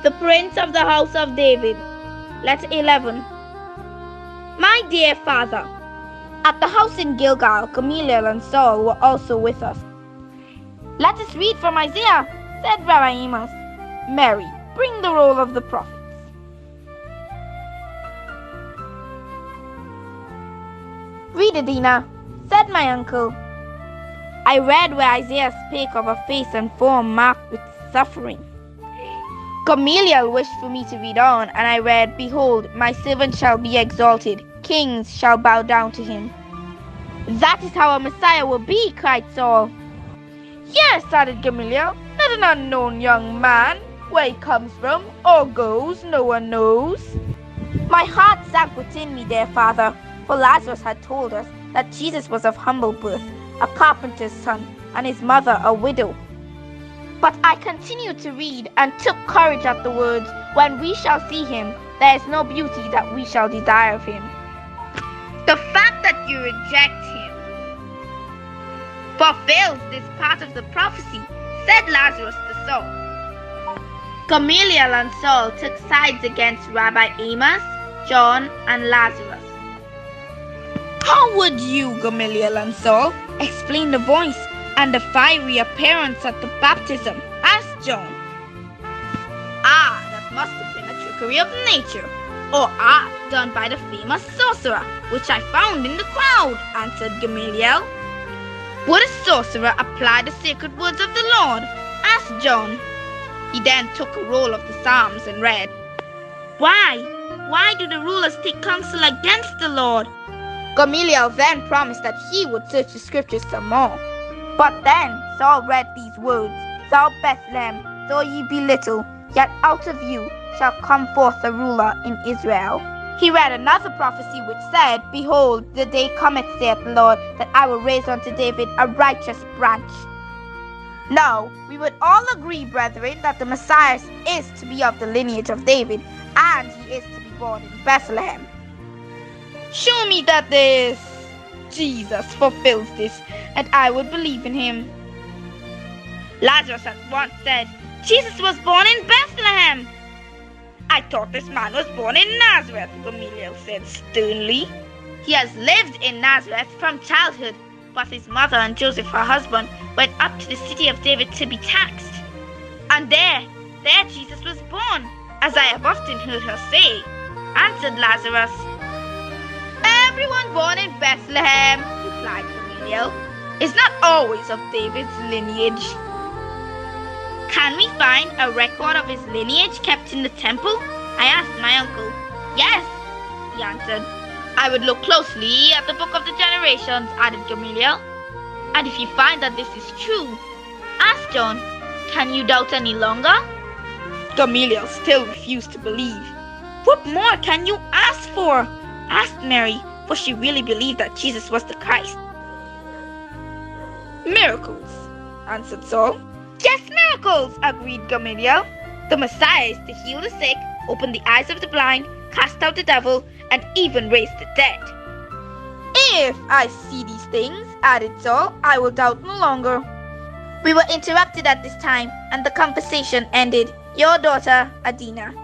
the Prince of the house of David. Letter 11. My dear father, at the house in Gilgal, Gamaliel and Saul were also with us. Let us read from Isaiah, said Rabbi Amos. Mary, bring the roll of the prophets. Read, Adina, said my uncle. I read where Isaiah spake of a face and form marked with suffering. Gamaliel wished for me to read on, and I read, Behold, my servant shall be exalted, kings shall bow down to him. That is how a Messiah will be, cried Saul. Yes, added Gamaliel, not an unknown young man. Where he comes from or goes, no one knows. My heart sank within me, dear father, for Lazarus had told us that Jesus was of humble birth, a carpenter's son, and his mother a widow. But I continued to read and took courage at the words, When we shall see him, there is no beauty that we shall desire of him. The fact that you reject him fulfills this part of the prophecy, said Lazarus to Saul. Gamaliel and Saul took sides against Rabbi Amos, John, and Lazarus. How would you, Gamaliel and Saul, explain the voice and the fiery appearance at the baptism? Asked John. That must have been a trickery of nature, or art done by the famous sorcerer, which I found in the crowd, answered Gamaliel. Would a sorcerer apply the sacred words of the Lord? Asked John. He then took a roll of the Psalms and read, Why do the rulers take counsel against the Lord? Gamaliel then promised that he would search the scriptures some more. But then Saul read these words, Thou Bethlehem, though ye be little, yet out of you shall come forth a ruler in Israel. He read another prophecy which said, Behold, the day cometh, saith the Lord, that I will raise unto David a righteous branch. Now, we would all agree, brethren, that the Messiah is to be of the lineage of David, and he is to be born in Bethlehem. Show me that this Jesus fulfills this, and I would believe in him. Lazarus at once said, Jesus was born in Bethlehem. I thought this man was born in Nazareth, Gamaliel said sternly. He has lived in Nazareth from childhood, but his mother and Joseph, her husband, went up to the city of David to be taxed. And there Jesus was born, as I have often heard her say, answered Lazarus. Everyone born in Bethlehem, replied Gamaliel, is not always of David's lineage. Can we find a record of his lineage kept in the temple? I asked my uncle. Yes, he answered. I would look closely at the book of the generations, added Gamaliel. And if you find that this is true, asked John, can you doubt any longer? Gamaliel still refused to believe. What more can you ask for? Asked Mary, for she really believed that Jesus was the Christ. Miracles, answered Saul. Yes, miracles, agreed Gamaliel. The Messiah is to heal the sick, open the eyes of the blind, cast out the devil, and even raise the dead. If I see these things, added Saul, I will doubt no longer. We were interrupted at this time, and the conversation ended. Your daughter, Adina.